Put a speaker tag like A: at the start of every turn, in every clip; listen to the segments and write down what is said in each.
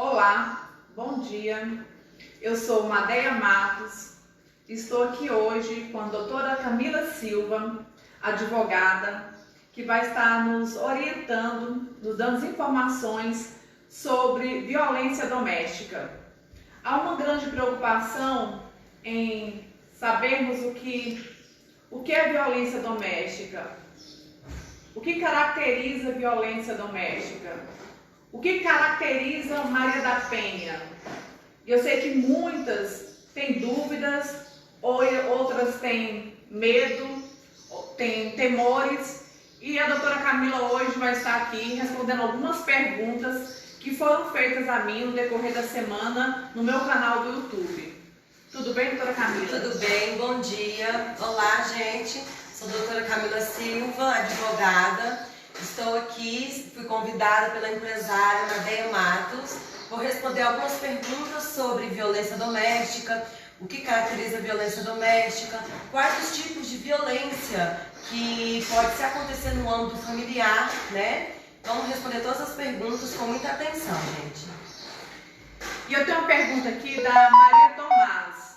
A: Olá, bom dia. Eu sou Madeia Matos. Estou aqui hoje com a doutora Camila Silva, advogada, que vai estar nos orientando, nos dando informações sobre violência doméstica. Há uma grande preocupação em sabermos o que é violência doméstica, o que caracteriza a violência doméstica, o que caracteriza Maria da Penha. Eu sei que muitas têm dúvidas, outras têm medo, têm temores, e a doutora Camila hoje vai estar aqui respondendo algumas perguntas que foram feitas a mim no decorrer da semana no meu canal do YouTube. Tudo bem, doutora Camila?
B: Tudo bem, bom dia. Olá, gente. Sou a doutora Camila Silva, advogada. Estou aqui, fui convidada pela empresária Madeia Matos. Vou responder algumas perguntas sobre violência doméstica, o que caracteriza a violência doméstica, quais os tipos de violência que pode se acontecer no âmbito familiar, né? Vamos responder todas as perguntas com muita atenção, gente.
A: E eu tenho uma pergunta aqui da Maria Tomás,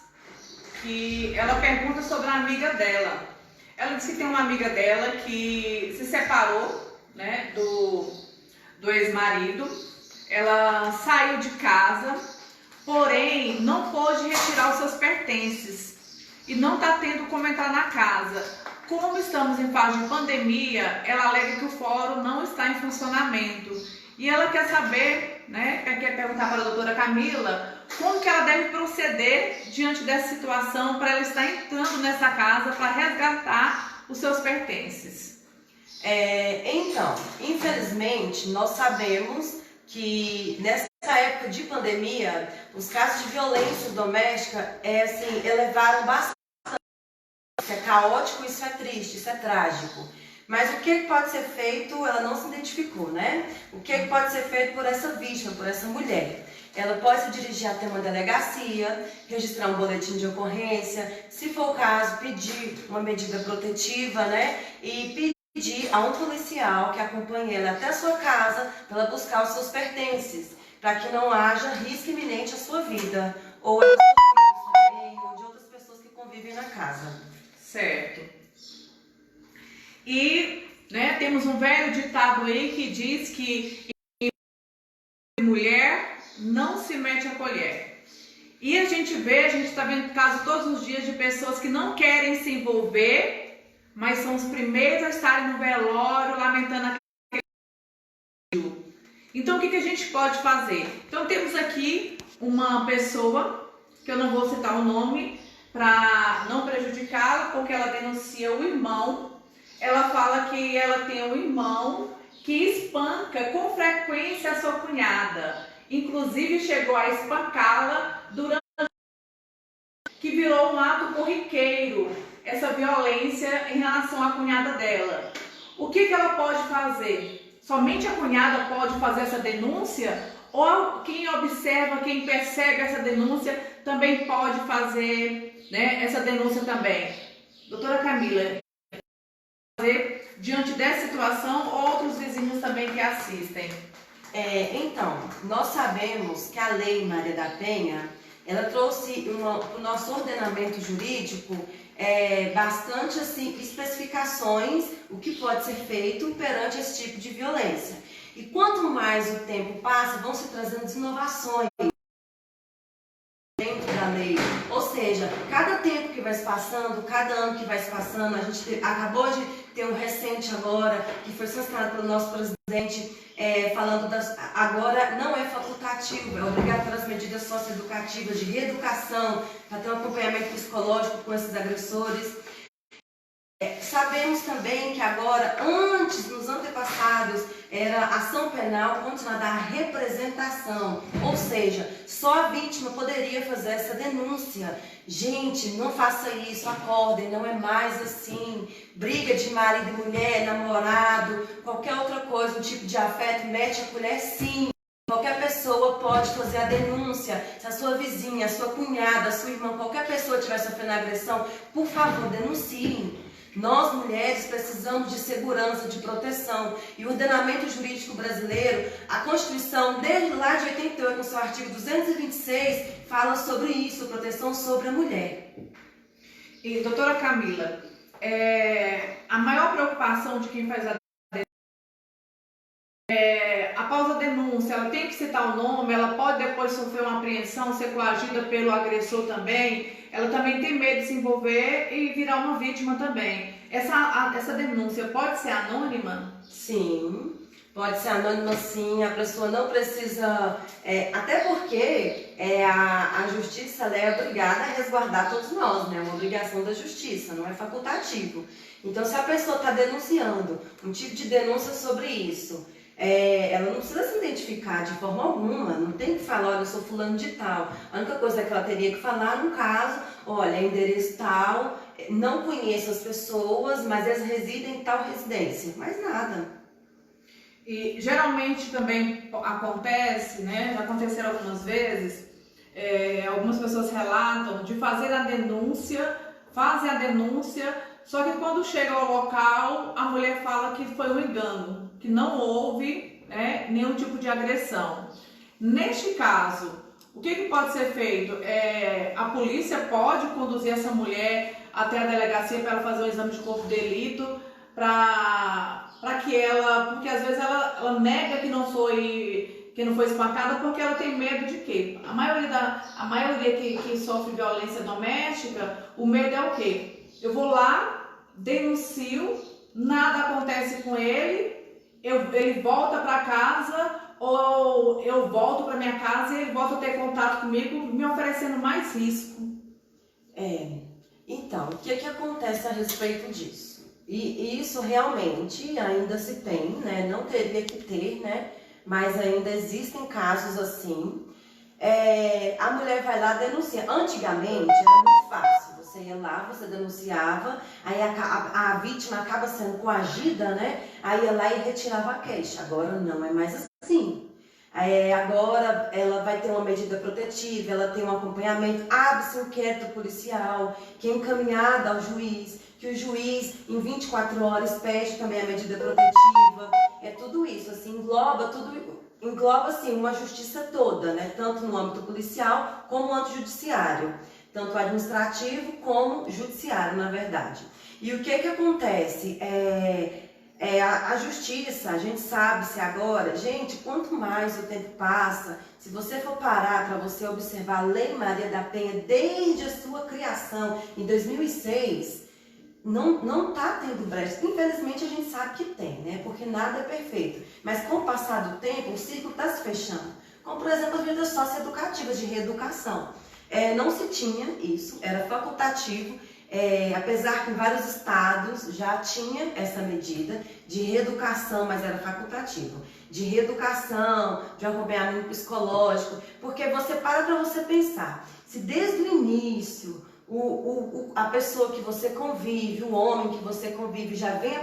A: que ela pergunta sobre a amiga dela. Ela disse que tem uma amiga dela que se separou, né, do ex-marido. Ela saiu de casa, porém não pôde retirar os seus pertences e não está tendo como entrar na casa. Como estamos em fase de pandemia, ela alega que o fórum não está em funcionamento. E ela quer saber, né, quer perguntar para a doutora Camila, como que ela deve proceder diante dessa situação para ela estar entrando nessa casa para resgatar os seus pertences.
B: Então, infelizmente, nós sabemos que nessa época de pandemia, os casos de violência doméstica elevaram bastante. Isso é caótico, isso é triste, isso é trágico. Mas o que pode ser feito, ela não se identificou, né? O que pode ser feito por essa vítima, por essa mulher? Ela pode se dirigir até uma delegacia, registrar um boletim de ocorrência, se for o caso, pedir uma medida protetiva, né? E pedir a um policial que acompanhe ela até a sua casa para ela buscar os seus pertences, para que não haja risco iminente à sua vida, ou a dos seus filhos também, ou de outras pessoas que convivem na casa.
A: Certo. E, né, temos um velho ditado aí que diz que mulher não se mete a colher. E a gente está vendo casos todos os dias de pessoas que não querem se envolver, mas são os primeiros a estarem no velório lamentando aquele. Então o que a gente pode fazer? Então temos aqui uma pessoa, que eu não vou citar o nome, para não prejudicá-la, porque ela denuncia o irmão. Ela fala que ela tem um irmão que espanca com frequência a sua cunhada. Inclusive chegou a espancá-la durante que virou um ato corriqueiro, essa violência em relação à cunhada dela. O que ela pode fazer? Somente a cunhada pode fazer essa denúncia? Ou quem observa, quem percebe essa denúncia também pode fazer, né, essa denúncia também? Doutora Camila, diante dessa situação, outros vizinhos também que assistem.
B: Então, nós sabemos que a Lei Maria da Penha, ela trouxe para o nosso ordenamento jurídico bastante especificações, o que pode ser feito perante esse tipo de violência. E quanto mais o tempo passa, vão se trazendo inovações dentro da lei. Ou seja, cada tempo que vai se passando, cada ano que vai se passando, a gente acabou de ter um recente agora, que foi sancionado pelo nosso presidente, falando agora não é facultativo, é obrigatório as medidas socioeducativas de reeducação, para ter um acompanhamento psicológico com esses agressores. Sabemos também que agora, antes, nos antepassados, era ação penal continuada a representação, ou seja, só a vítima poderia fazer essa denúncia. Gente, não faça isso, acordem, não é mais assim. Briga de marido e mulher, namorado, qualquer outra coisa, um tipo de afeto, mete a colher sim. Qualquer pessoa pode fazer a denúncia. Se a sua vizinha, a sua cunhada, a sua irmã, qualquer pessoa estiver sofrendo agressão, por favor, denunciem. Nós, mulheres, precisamos de segurança, de proteção. E o ordenamento jurídico brasileiro, a Constituição, desde lá de 88, no seu artigo 226, fala sobre isso, proteção sobre a mulher.
A: E, doutora Camila, a maior preocupação de quem faz após a denúncia, ela tem que citar o nome, ela pode depois sofrer uma apreensão, ser coagida pelo agressor também, ela também tem medo de se envolver e virar uma vítima também. Essa denúncia pode ser anônima?
B: Sim, pode ser anônima sim, a pessoa não precisa, até porque a justiça ela é obrigada a resguardar todos nós, né? É uma obrigação da justiça, não é facultativo. Então, se a pessoa está denunciando um tipo de denúncia sobre isso, ela não precisa se identificar de forma alguma, não tem que falar, olha, eu sou fulano de tal. A única coisa que ela teria que falar no caso, olha, endereço tal, não conheço as pessoas, mas elas residem em tal residência, mais nada.
A: E geralmente também acontece, né, já aconteceram algumas vezes, algumas pessoas relatam de fazer a denúncia, fazem a denúncia, só que quando chega ao local, a mulher fala que foi um engano, que não houve, né, nenhum tipo de agressão. Neste caso, o que pode ser feito? A polícia pode conduzir essa mulher até a delegacia para ela fazer um exame de corpo de delito, para que ela, porque às vezes ela nega que não foi espancada porque ela tem medo de quê? A maioria que sofre violência doméstica, o medo é o quê? Eu vou lá, denuncio, nada acontece com ele, ele volta para casa ou eu volto para minha casa e ele volta a ter contato comigo, me oferecendo mais risco.
B: Então, o que acontece a respeito disso? E isso realmente ainda se tem, né? Não teria que ter, né? Mas ainda existem casos assim. A mulher vai lá e denuncia. Antigamente era muito fácil. Você ia lá, você denunciava, aí a vítima acaba sendo coagida, né? Aí ia lá e retirava a queixa. Agora não é mais assim. Agora ela vai ter uma medida protetiva, ela tem um acompanhamento, abre-se um inquérito policial, que é encaminhado ao juiz, que o juiz em 24 horas pede também a medida protetiva. É tudo isso, assim, engloba assim, uma justiça toda, né? Tanto no âmbito policial como no âmbito judiciário. Tanto administrativo como judiciário, na verdade. E o que acontece? A justiça, a gente sabe se agora, gente, quanto mais o tempo passa, se você for parar para você observar a Lei Maria da Penha desde a sua criação em 2006, não está tendo brecha. Infelizmente a gente sabe que tem, né? Porque nada é perfeito. Mas com o passar do tempo, o ciclo está se fechando. Como, por exemplo, as medidas socioeducativas de reeducação. Não se tinha isso, era facultativo. Apesar que em vários estados já tinha essa medida de reeducação, mas era facultativo, de reeducação, de acompanhamento psicológico, porque você para você pensar, se desde o início a pessoa que você convive, o homem que você convive já vem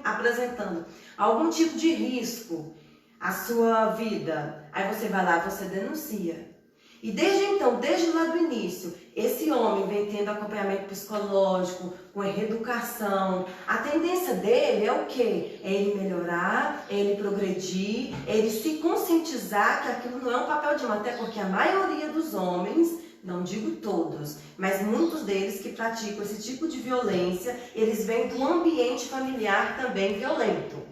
B: apresentando algum tipo de risco à sua vida, aí você vai lá e você denuncia. E desde lá do início, esse homem vem tendo acompanhamento psicológico, com reeducação. A tendência dele é o quê? É ele melhorar, é ele progredir, é ele se conscientizar que aquilo não é um papel de uma, até porque a maioria dos homens, não digo todos, mas muitos deles que praticam esse tipo de violência, eles vêm de um ambiente familiar também violento.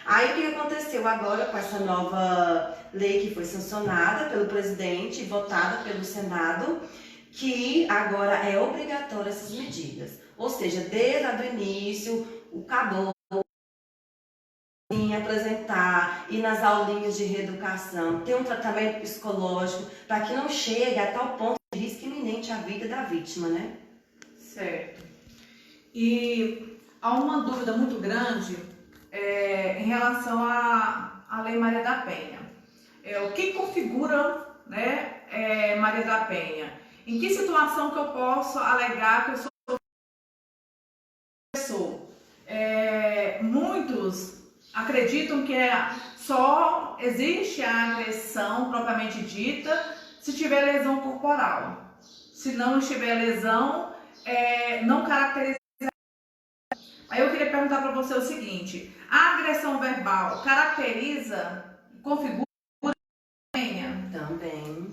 B: Aí o que aconteceu agora com essa nova lei que foi sancionada pelo presidente e votada pelo Senado, que agora é obrigatória essas medidas. Ou seja, desde o início, o caboclo apresentar, ir nas aulinhas de reeducação, ter um tratamento psicológico, para que não chegue a tal ponto de risco iminente à vida da vítima, né?
A: Certo. E há uma dúvida muito grande em relação à Lei Maria da Penha. O que configura, né, Maria da Penha? Em que situação que eu posso alegar que eu sou? Muitos acreditam que só existe a agressão propriamente dita se tiver lesão corporal. Se não tiver lesão, não caracteriza. Aí eu queria perguntar para você o seguinte: a agressão verbal caracteriza, configura a penha?
B: Também.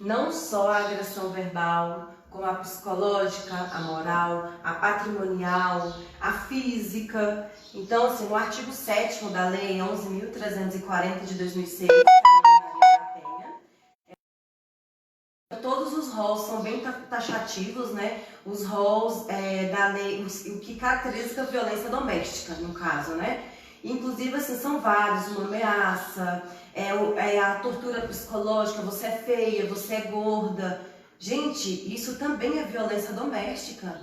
B: Não só a agressão verbal, como a psicológica, a moral, a patrimonial, a física. Então, assim, no artigo 7º da Lei 11.340 de 2006, que é a Lei Maria da Penha, todos os rolos são bem taxativos, né? Os rolos da lei, o que caracteriza a violência doméstica, no caso, né? Inclusive, assim, são vários: uma ameaça, a tortura psicológica, você é feia, você é gorda. Gente, isso também é violência doméstica.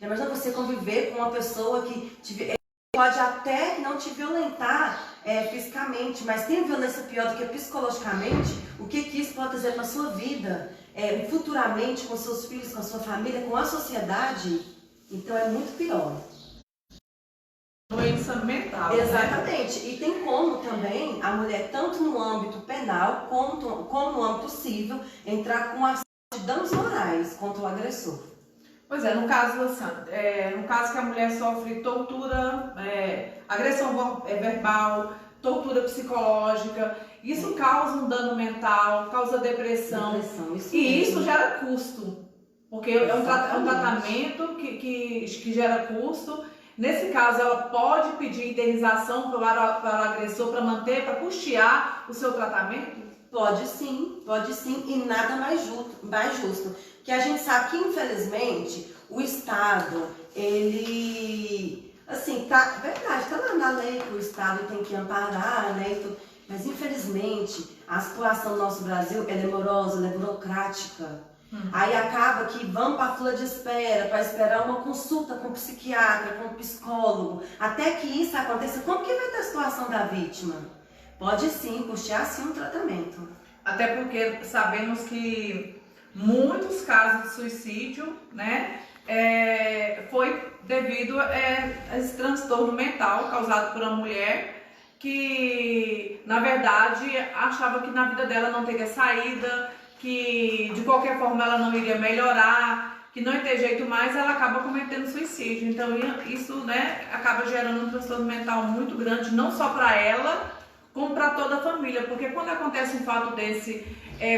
B: Imagina você conviver com uma pessoa que pode até não te violentar fisicamente, mas tem violência pior do que psicologicamente. O que isso pode trazer para a sua vida, futuramente, com seus filhos, com a sua família, com a sociedade? Então é muito pior.
A: Doença mental.
B: Exatamente. Né? E tem como também a mulher, tanto no âmbito penal como no âmbito civil, entrar com ação de danos morais contra o agressor.
A: Pois é, no caso que a mulher sofre tortura, agressão verbal, tortura psicológica, isso causa um dano mental, causa depressão isso gera custo, porque é um tratamento que gera custo. Nesse caso, ela pode pedir indenização para o agressor para custear o seu tratamento?
B: Pode sim, e nada mais justo. Que a gente sabe que, infelizmente, o Estado, ele, assim, tá lá na lei que o Estado tem que amparar, né, mas infelizmente a situação do nosso Brasil, ela é morosa, ela é burocrática. Aí acaba que vamos para a fila de espera, para esperar uma consulta com o psiquiatra, com o psicólogo, até que isso aconteça. Como que vai ter a situação da vítima? Pode sim, custear sim um tratamento.
A: Até porque sabemos que muitos casos de suicídio, né, foi devido a esse transtorno mental causado por uma mulher que, na verdade, achava que na vida dela não teria saída, que de qualquer forma ela não iria melhorar, que não ia ter jeito mais, ela acaba cometendo suicídio. Então isso, né, acaba gerando um transtorno mental muito grande, não só para ela, como para toda a família, porque quando acontece um fato desse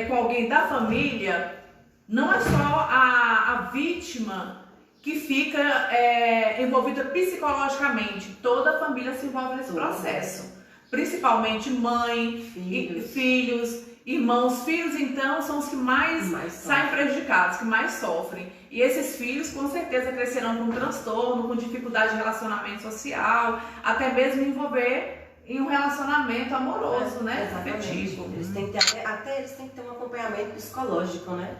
A: com alguém da família, não é só a vítima que fica envolvida psicologicamente, toda a família se envolve nesse processo, principalmente mãe, filhos, irmãos. Filhos, então, são os que mais saem prejudicados, que mais sofrem. E esses filhos, com certeza, crescerão com transtorno, com dificuldade de relacionamento social, até mesmo envolver em um relacionamento amoroso, né? Afetivo.
B: Eles têm que ter um acompanhamento psicológico, né?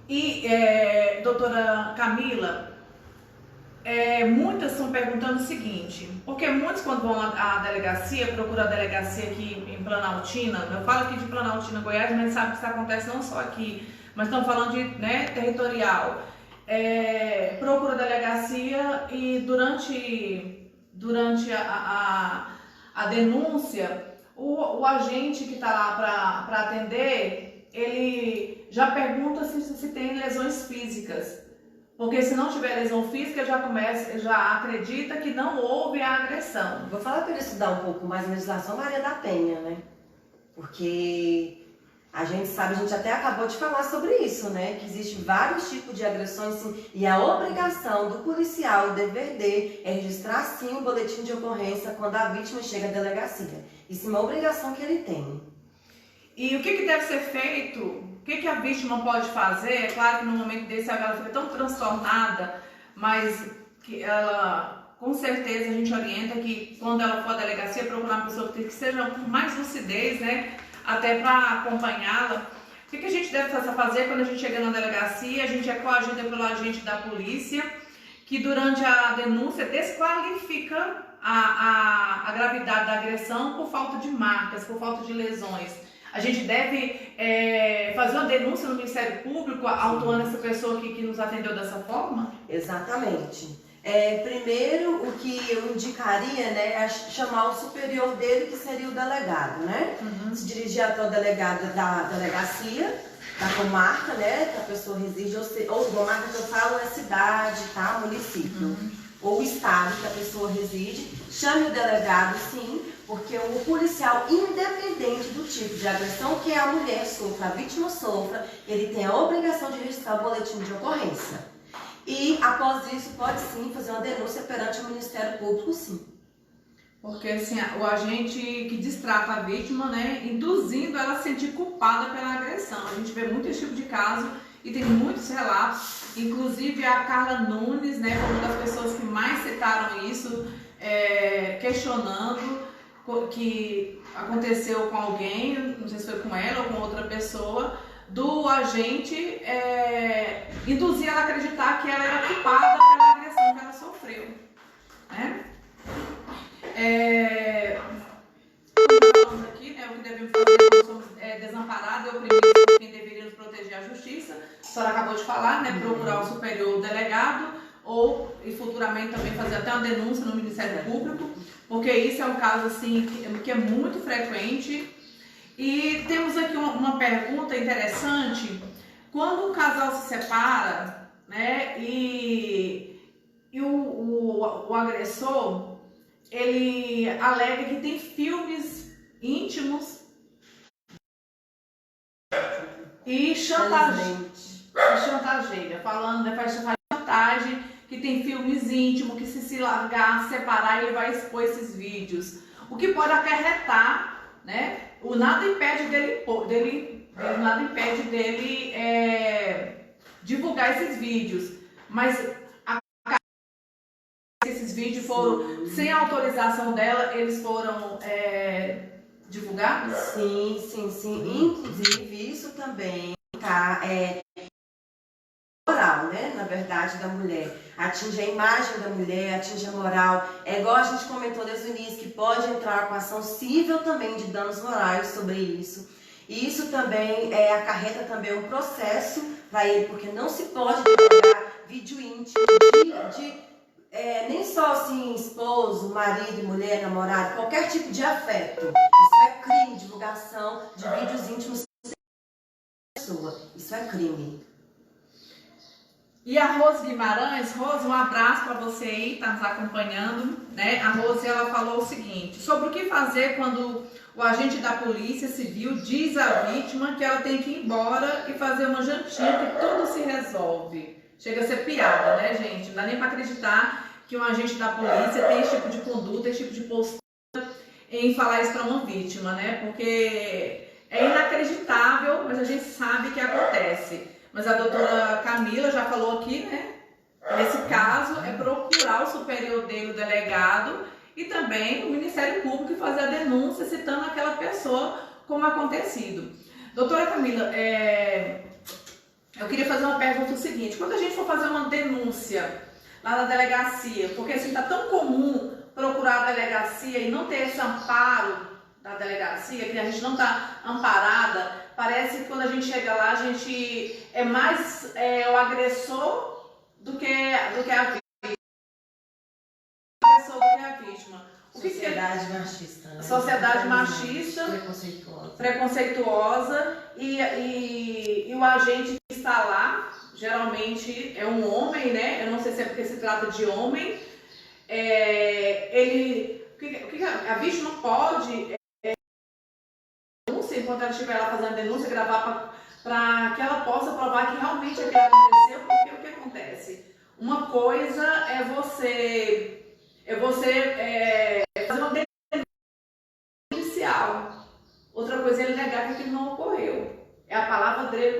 A: E, doutora Camila, muitas estão perguntando o seguinte, porque muitos, quando vão à delegacia, procuram a delegacia aqui em Planaltina, eu falo aqui de Planaltina, Goiás, mas sabe que isso acontece não só aqui, mas estão falando de, né, territorial. Procura a delegacia e durante a denúncia, o agente que está lá para atender, ele já pergunta se tem lesões físicas. Porque se não tiver lesão física, já acredita que não houve a agressão.
B: Vou falar para ele estudar um pouco mais a legislação Maria da Penha, né? Porque a gente sabe, a gente até acabou de falar sobre isso, né? Que existe vários tipos de agressões, sim, e a obrigação do policial, o dever dele, é registrar sim o boletim de ocorrência quando a vítima chega à delegacia. Isso é uma obrigação que ele tem.
A: E o que deve ser feito? O que a vítima pode fazer? É claro que no momento desse ela fica tão transtornada, mas que ela, com certeza, a gente orienta que quando ela for à delegacia, procurar uma pessoa que seja com mais lucidez, né? Até para acompanhá-la. O que a gente deve fazer quando a gente chega na delegacia? A gente é coagida pelo agente da polícia, que durante a denúncia desqualifica a gravidade da agressão por falta de marcas, por falta de lesões. A gente deve fazer uma denúncia no Ministério Público autuando essa pessoa que nos atendeu dessa forma?
B: Exatamente. Primeiro, o que eu indicaria, né, é chamar o superior dele, que seria o delegado, né? Se dirigir até o delegado da delegacia, da comarca, né, que a pessoa reside, ou comarca que eu falo é cidade, tá? Município. ou o estado que a pessoa reside, chame o delegado, sim, porque o policial, independente do tipo de agressão que a mulher sofra, a vítima sofra, ele tem a obrigação de registrar o boletim de ocorrência. E, após isso, pode sim fazer uma denúncia perante o Ministério Público, sim.
A: Porque assim, o agente que distrata a vítima, né, induzindo ela a se sentir culpada pela agressão. A gente vê muito esse tipo de caso e tem muitos relatos, inclusive a Carla Nunes, né, foi uma das pessoas que mais citaram isso, questionando que aconteceu com alguém, não sei se foi com ela ou com outra pessoa, do agente induzir ela a acreditar que ela era culpada pela agressão que ela sofreu, né? Falamos aqui, né, o que devemos fazer quando somos desamparados e oprimidos por quem deveria nos proteger a justiça. A senhora acabou de falar, né, procurar o superior delegado ou e futuramente também fazer até uma denúncia no Ministério Público, porque isso é um caso assim que é muito frequente. E temos aqui uma pergunta interessante: quando um casal se separa, né, e o agressor ele alega que tem filmes íntimos e chantageia, falando, faz chantagem, que tem filmes íntimos, que se largar, se separar, ele vai expor esses vídeos. O que pode acarretar, né? Nada impede dele divulgar esses vídeos, mas esses vídeos foram sem autorização dela, eles foram divulgados?
B: Sim. Inclusive, isso também tá moral, né? Na verdade, da mulher. Atinge a imagem da mulher, atinge a moral. É igual a gente comentou desde o início, que pode entrar com ação civil também de danos morais sobre isso. E isso também acarreta também um processo para ele, porque não se pode divulgar vídeo íntimo nem só assim, esposo, marido, mulher, namorado, qualquer tipo de afeto. Isso é crime, divulgação de vídeos íntimos sem pessoa. Isso é crime.
A: E a Rose Guimarães, Rose, um abraço para você aí, está nos acompanhando, né? A Rose, ela falou o seguinte, sobre o que fazer quando o agente da polícia civil diz à vítima que ela tem que ir embora e fazer uma jantinha que tudo se resolve. Chega a ser piada, né, gente? Não dá nem para acreditar que um agente da polícia tem esse tipo de conduta, esse tipo de postura em falar isso para uma vítima, né? Porque é inacreditável, mas a gente sabe que acontece. Mas a doutora Camila já falou aqui, né? Nesse caso, é procurar o superior dele, o delegado, e também o Ministério Público e fazer a denúncia citando aquela pessoa como acontecido. Doutora Camila, eu queria fazer uma pergunta o seguinte: quando a gente for fazer uma denúncia lá na delegacia, porque assim está tão comum procurar a delegacia e não ter esse amparo da delegacia, que a gente não está amparada, parece que quando a gente chega lá, a gente é mais o agressor do que a vítima.
B: Sociedade machista, né?
A: Sociedade machista, preconceituosa e o agente que está lá, geralmente é um homem, né? Eu não sei se é porque se trata de homem. A vítima pode, enquanto ela estiver lá fazendo denúncia, gravar para que ela possa provar que realmente aquilo aconteceu, porque o que acontece? Uma coisa é você fazer uma denúncia inicial, outra coisa é ele negar que aquilo não ocorreu. É a palavra dele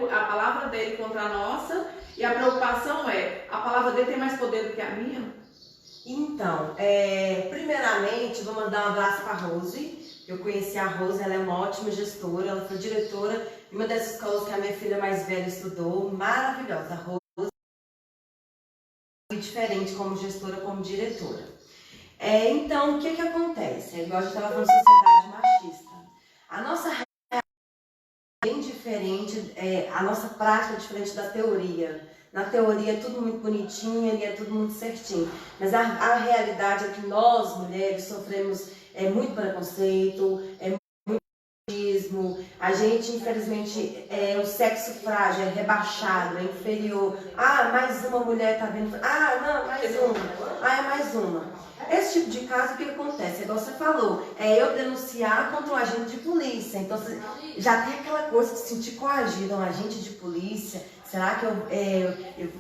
A: contra a nossa, e a preocupação a palavra dele tem mais poder do que a minha?
B: Então, primeiramente, vou mandar um abraço para a Rose. Eu conheci a Rose, ela é uma ótima gestora, ela foi diretora de uma dessas escolas que a minha filha mais velha estudou, maravilhosa. A Rose é diferente como gestora, como diretora. Então, o que acontece? Igual a gente estava falando de sociedade machista. A nossa realidade é bem diferente, a nossa prática é diferente da teoria. Na teoria é tudo muito bonitinho e é tudo muito certinho. Mas a realidade é que nós, mulheres, sofremos muito preconceito, muito machismo. A gente, infelizmente, é o sexo frágil, é rebaixado, é inferior. Ah, mais uma mulher tá vendo. Ah, não, mais uma. Ah, é mais uma. Esse tipo de caso, o que acontece? Igual você falou, é eu denunciar contra um agente de polícia. Então, já tem aquela coisa de se sentir coagido, um agente de polícia. Será que eu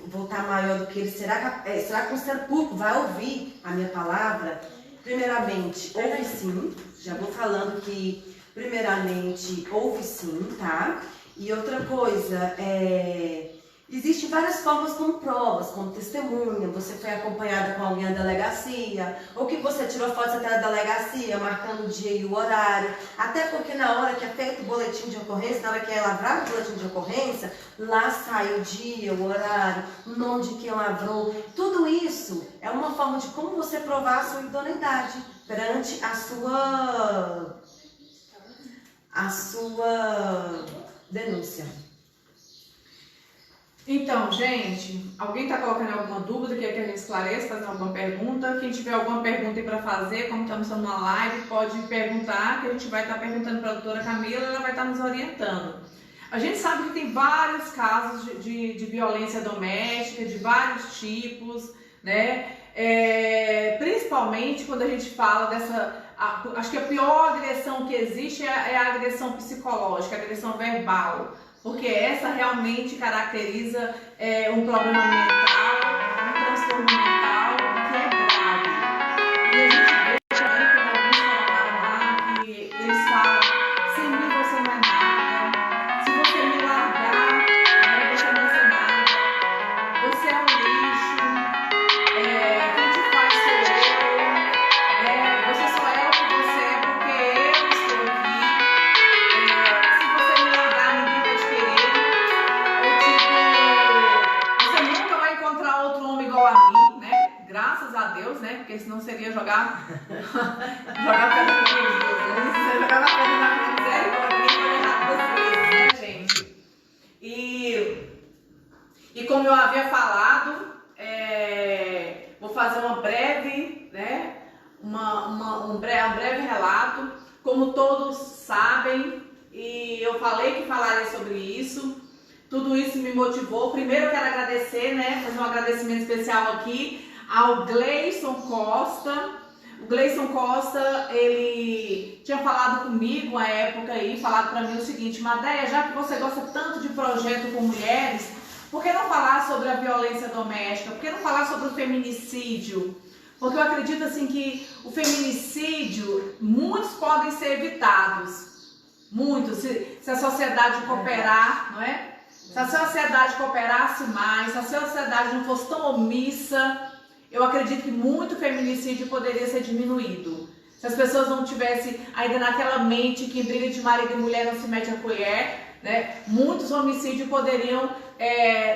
B: vou estar maior do que ele? Será que o Ministério Público vai ouvir a minha palavra? Primeiramente, ouve sim. Já vou falando que, primeiramente, ouve sim, tá? E outra coisa, existem várias formas como provas, como testemunha, você foi acompanhada com alguém na delegacia, ou que você tirou fotos até da delegacia, marcando o dia e o horário, até porque na hora que é feito o boletim de ocorrência, na hora que é lavrado o boletim de ocorrência, lá sai o dia, o horário, o nome de quem lavrou, tudo isso é uma forma de como você provar a sua idoneidade perante a sua denúncia.
A: Então, gente, alguém está colocando alguma dúvida, quer que a gente esclareça, fazer alguma pergunta? Quem tiver alguma pergunta aí para fazer, como estamos numa live, pode perguntar, que a gente vai estar perguntando para a doutora Camila, ela vai estar nos orientando. A gente sabe que tem vários casos de violência doméstica, de vários tipos, né? Principalmente quando a gente fala acho que a pior agressão que existe é a agressão psicológica, a agressão verbal. Porque essa realmente caracteriza um problema mental, um transtorno mental que é grave. E a gente vê também, como alguns colocaram lá, que eles falam, sem mim você não é nada, se você me largar, né, você não é nada, você é um lixo, quem te faz sou eu, você só é o que você é porque eu estou aqui. Se você me largar, ninguém vai te querer. Você nunca vai encontrar outro homem igual a mim, né? Graças a Deus, né? Porque senão seria jogar pedra na cruz dos outros. Você jogava pedra na cruz, ninguém vai errar duas vezes, né, gente? E como eu havia falado, vou fazer uma breve, né? Um breve relato. Como todos sabem, e eu falei que falaria sobre isso, tudo isso me motivou. Primeiro eu quero agradecer, né, fazer um agradecimento especial aqui ao Gleison Costa. O Gleison Costa, ele tinha falado comigo à época aí, falado para mim o seguinte: Madeia, já que você gosta tanto de projeto com mulheres, por que não falar sobre a violência doméstica? Por que não falar sobre o feminicídio? Porque eu acredito assim que o feminicídio, muitos podem ser evitados. Muitos, se a sociedade cooperar, não é? Se a sociedade cooperasse mais, se a sociedade não fosse tão omissa, eu acredito que muito feminicídio poderia ser diminuído. Se as pessoas não tivessem ainda naquela mente que briga de marido e mulher não se mete a colher, né? Muitos homicídios poderiam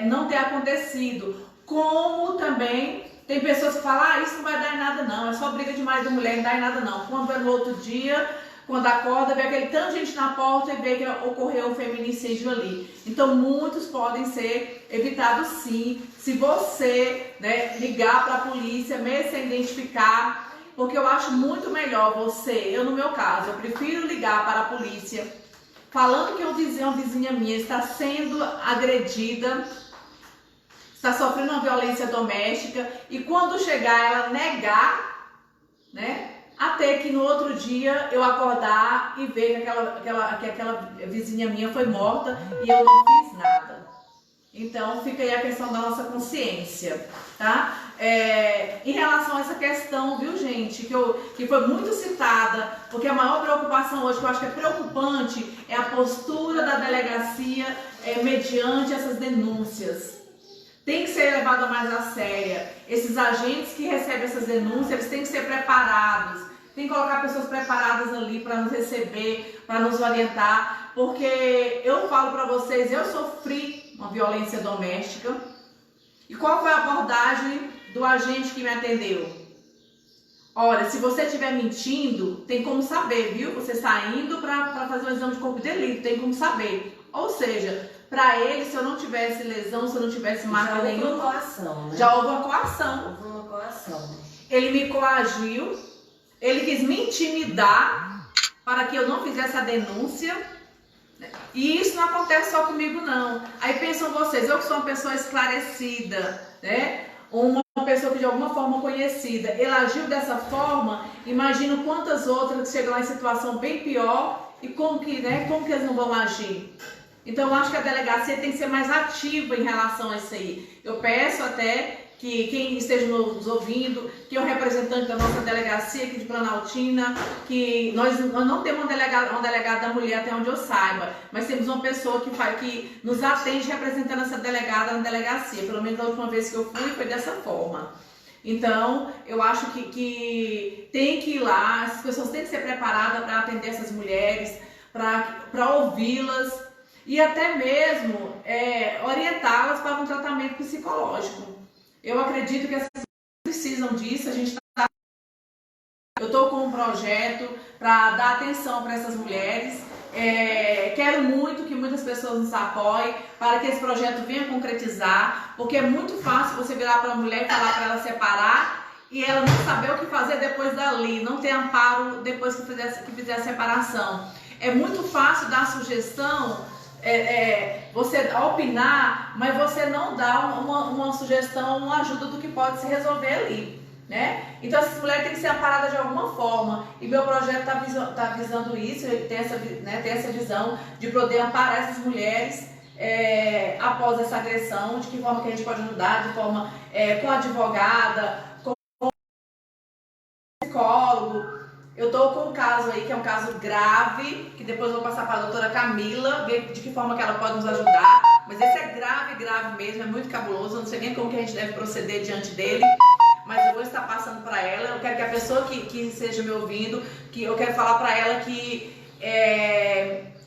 A: não ter acontecido. Como também tem pessoas que falam, isso não vai dar em nada não, é só briga de marido e mulher, não dá em nada não. Quando é no outro dia, quando acorda, vê aquele tanto de gente na porta e vê que ocorreu um feminicídio ali. Então, muitos podem ser evitados sim, se você, né, ligar para a polícia, mesmo sem identificar, porque eu acho muito melhor eu no meu caso, eu prefiro ligar para a polícia, falando que uma vizinha minha está sendo agredida, está sofrendo uma violência doméstica, e quando chegar ela negar, né? Até que no outro dia eu acordar e ver que aquela vizinha minha foi morta e eu não fiz nada. Então fica aí a questão da nossa consciência, tá? Em relação a essa questão, viu, gente, que foi muito citada, porque a maior preocupação hoje, que eu acho que é preocupante, é a postura da delegacia mediante essas denúncias. Tem que ser levada mais a sério. Esses agentes que recebem essas denúncias, eles têm que ser preparados. Tem que colocar pessoas preparadas ali para nos receber, para nos orientar. Porque eu falo para vocês, eu sofri uma violência doméstica. E qual foi a abordagem do agente que me atendeu? Olha, se você estiver mentindo, tem como saber, viu? Você está indo para fazer um exame de corpo de delito, tem como saber. Ou seja, para ele, se eu não tivesse lesão, se eu não tivesse marca nenhuma,
B: né?
A: Já houve uma coação.
B: Houve uma coação.
A: Ele me coagiu, ele quis me intimidar para que eu não fizesse a denúncia. E isso não acontece só comigo, não. Aí pensam vocês, eu que sou uma pessoa esclarecida, né? Uma pessoa que de alguma forma conhecida, ela agiu dessa forma, imagino quantas outras que chegam lá em situação bem pior e como que eles não vão agir. Então eu acho que a delegacia tem que ser mais ativa em relação a isso aí. Eu peço até que quem esteja nos ouvindo, que é o representante da nossa delegacia aqui de Planaltina, que nós não temos uma delegada da mulher até onde eu saiba, mas temos uma pessoa que nos atende representando essa delegada na delegacia. Pelo menos a última vez que eu fui foi dessa forma. Então, eu acho que tem que ir lá, as pessoas têm que ser preparadas para atender essas mulheres, para ouvi-las e até mesmo orientá-las para um tratamento psicológico. Eu acredito que as pessoas precisam disso. Eu estou com um projeto para dar atenção para essas mulheres. Quero muito que muitas pessoas nos apoiem para que esse projeto venha concretizar, porque é muito fácil você virar para uma mulher e falar para ela separar e ela não saber o que fazer depois dali, não ter amparo depois que fizer a separação. É muito fácil dar sugestão, você opinar, mas você não dá uma sugestão, uma ajuda do que pode se resolver ali, né? Então essas mulheres têm que ser amparadas de alguma forma, e meu projeto está visando isso, tem essa visão de poder amparar essas mulheres após essa agressão, de que forma que a gente pode ajudar, de forma com advogada, com psicólogo. Eu estou com um caso aí, que é um caso grave, que depois eu vou passar para a doutora Camila, ver de que forma que ela pode nos ajudar. Mas esse é grave, grave mesmo, é muito cabuloso, eu não sei nem como que a gente deve proceder diante dele. Mas eu vou estar passando para ela, eu quero que a pessoa que esteja me ouvindo, que eu quero falar para ela que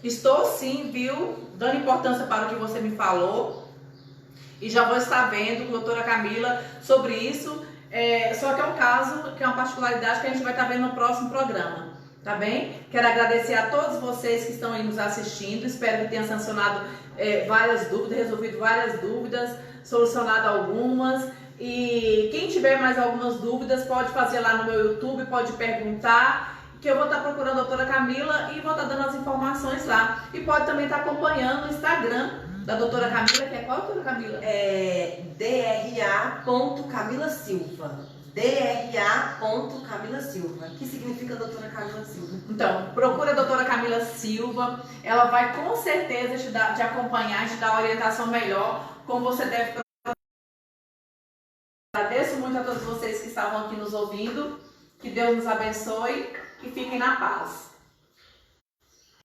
A: estou sim, viu, dando importância para o que você me falou. E já vou estar vendo com a doutora Camila sobre isso. Só que é um caso, que é uma particularidade que a gente vai estar vendo no próximo programa, tá bem? Quero agradecer a todos vocês que estão aí nos assistindo, espero que tenha sancionado várias dúvidas, resolvido várias dúvidas, solucionado algumas. E quem tiver mais algumas dúvidas pode fazer lá no meu YouTube, pode perguntar, que eu vou estar procurando a doutora Camila e vou estar dando as informações lá. E pode também estar acompanhando o Instagram da doutora Camila, que é qual, doutora Camila? DRA.Camila Silva. DRA.Camila Silva. Que significa doutora Camila Silva? Então, procura a doutora Camila Silva. Ela vai com certeza te acompanhar, te dar a orientação melhor, como você deve. Agradeço muito a todos vocês que estavam aqui nos ouvindo. Que Deus nos abençoe e fiquem na paz.